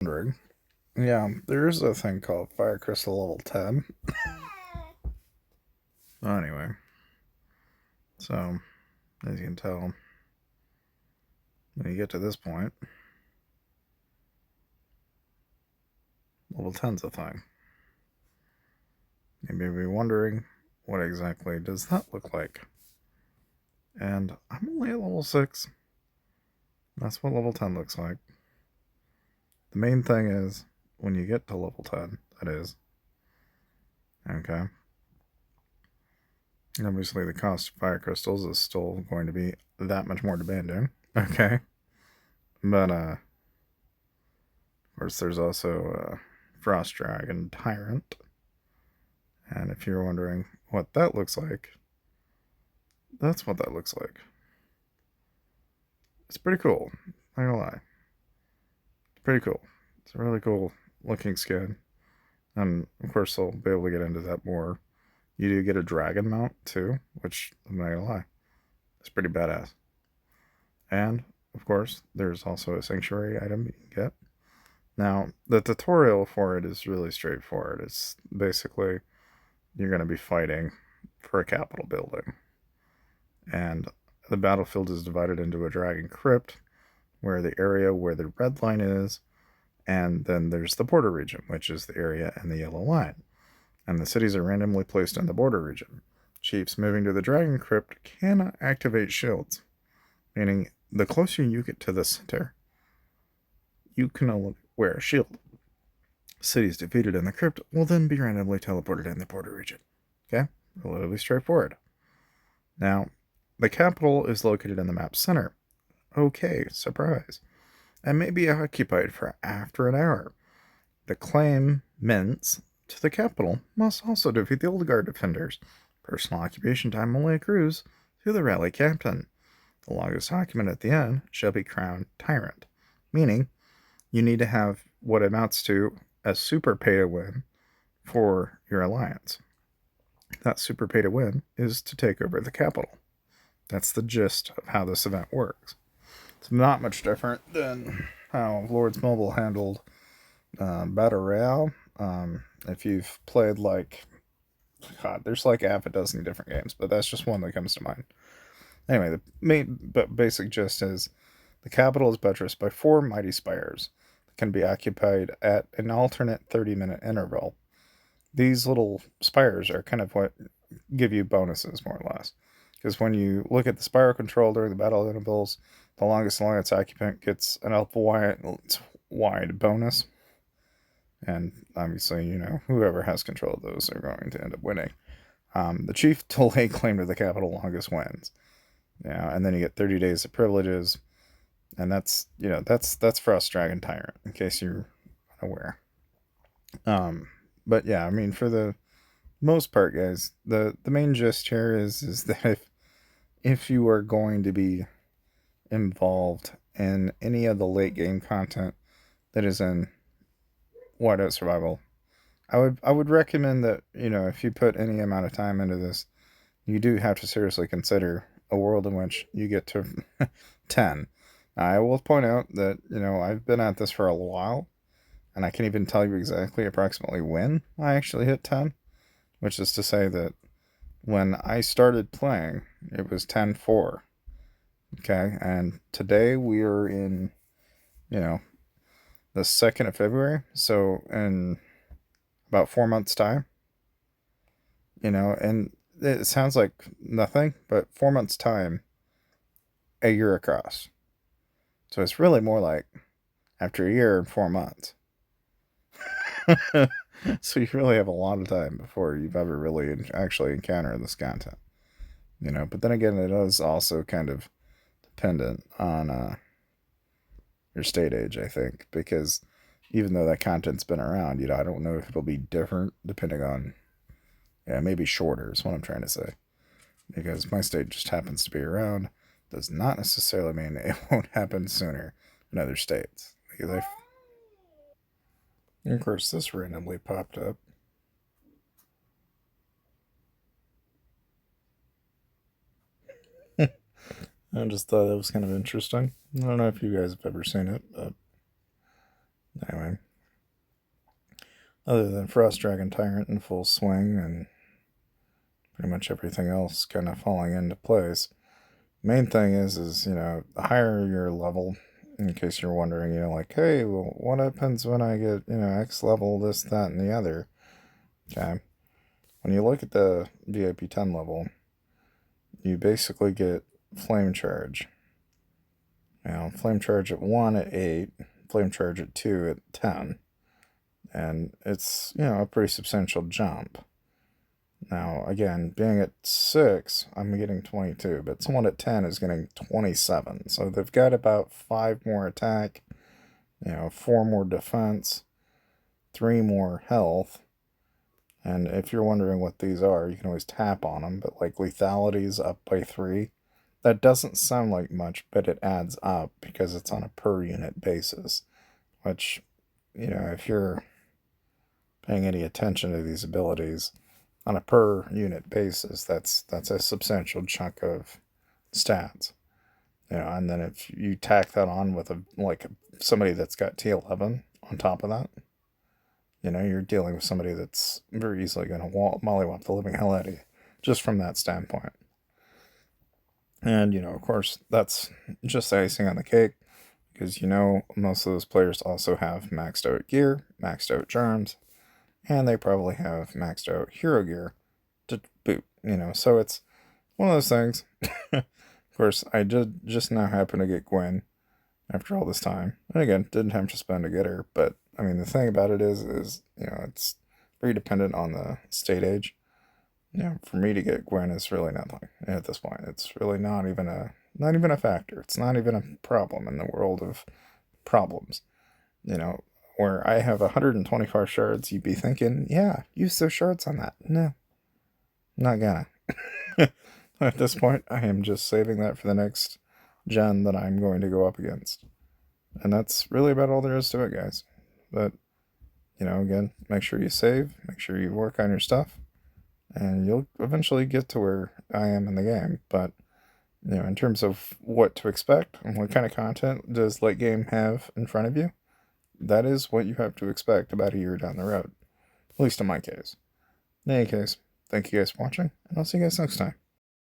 wondering. Yeah, there is a thing called Fire Crystal level 10. Anyway, so as you can tell, when you get to this point, level 10's a thing. You may be wondering, what exactly does that look like? And I'm only at level 6. That's what level 10 looks like. The main thing is, when you get to level 10, that is, okay, obviously the cost of fire crystals is still going to be that much more demanding, okay? But, of course, there's also Frost Dragon Tyrant. And if you're wondering what that looks like, that's what that looks like. It's pretty cool. Not gonna lie. It's pretty cool. It's a really cool looking skin. And of course, I'll be able to get into that more. You do get a dragon mount too, which I'm not gonna lie, it's pretty badass. And of course, there's also a sanctuary item you can get. Now, the tutorial for it is really straightforward. It's basically you're going to be fighting for a capital building. And the battlefield is divided into a dragon crypt, where the area where the red line is, and then there's the border region, which is the area and the yellow line. And the cities are randomly placed in the border region. Chiefs moving to the dragon crypt cannot activate shields, meaning the closer you get to the center, you can only wear a shield. Cities defeated in the crypt will then be randomly teleported in the border region. Okay? Relatively straightforward. Now, the capital is located in the map's center. Okay, surprise. And may be occupied for after an hour. The claimants to the capital must also defeat the old guard defenders. Personal occupation time only accrues to the rally captain. The longest occupant at the end shall be crowned tyrant, meaning you need to have what amounts to a super pay to win for your alliance. That super pay to win is to take over the capital. That's the gist of how this event works. It's not much different than how Lords Mobile handled Battle Royale. If you've played God, there's like half a dozen different games, but that's just one that comes to mind. Anyway, the main but basic gist is the capital is buttressed by 4 mighty spires that can be occupied at an alternate 30-minute interval. These little spires are kind of what give you bonuses, more or less. Because when you look at the spire control during the battle intervals, the longest alliance occupant gets an wide bonus. And obviously, whoever has control of those are going to end up winning. The chief to lay claim to the capital longest wins. Yeah, and then you get 30 days of privileges, and that's Frost Dragon Tyrant, in case you're unaware. But yeah, I mean, for the most part, guys, the main gist here is that if you are going to be involved in any of the late game content that is in Whiteout Survival, I would recommend that, if you put any amount of time into this, you do have to seriously consider a world in which you get to 10. Now, I will point out that, I've been at this for a while, and I can even tell you exactly approximately when I actually hit 10, which is to say that when I started playing, it was 10-4. Okay, and today we are in, the 2nd of February, so in about 4 months' time, and it sounds like nothing, but 4 months' time, a year across. So it's really more like after a year and 4 months. So you really have a lot of time before you've ever really actually encountered this content. But then again, it is also kind of dependent on your state age, I think, because even though that content's been around, I don't know if it'll be different depending on, maybe shorter is what I'm trying to say. Because my state just happens to be around does not necessarily mean it won't happen sooner in other states. Because of course, this randomly popped up. I just thought it was kind of interesting. I don't know if you guys have ever seen it, but anyway. Other than Frost Dragon Tyrant in full swing and pretty much everything else kind of falling into place. Main thing is the higher your level, in case you're wondering, like, hey, well, what happens when I get, X level, this, that, and the other? Okay. When you look at the VIP 10 level, you basically get Flame Charge. Flame Charge at 1 at 8, Flame Charge at 2 at 10. And it's, a pretty substantial jump. Now, again, being at 6, I'm getting 22, but someone at 10 is getting 27. So they've got about 5 more attack, 4 more defense, 3 more health. And if you're wondering what these are, you can always tap on them, but like lethality is up by 3. That doesn't sound like much, but it adds up because it's on a per unit basis, which, if you're paying any attention to these abilities, on a per unit basis, that's a substantial chunk of stats. And then if you tack that on with somebody that's got T11 on top of that, you're dealing with somebody that's very easily going to mollywop the living hell out of you, just from that standpoint. And, of course, that's just icing on the cake, because, most of those players also have maxed out gear, maxed out charms, and they probably have maxed out hero gear to boot, so it's one of those things. Of course, I did just now happen to get Gwen after all this time. And again, didn't have to spend to get her, but I mean, the thing about it is it's very dependent on the state age. For me to get Gwen is really nothing at this point. It's really not even a factor. It's not even a problem in the world of problems. Where I have 125 shards, you'd be thinking, yeah, use those shards on that. No, not gonna. At this point, I am just saving that for the next gen that I'm going to go up against. And that's really about all there is to it, guys. But, again, make sure you save, make sure you work on your stuff, and you'll eventually get to where I am in the game. But, in terms of what to expect and what kind of content does late game have in front of you, that is what you have to expect about a year down the road. At least in my case. In any case, thank you guys for watching, and I'll see you guys next time.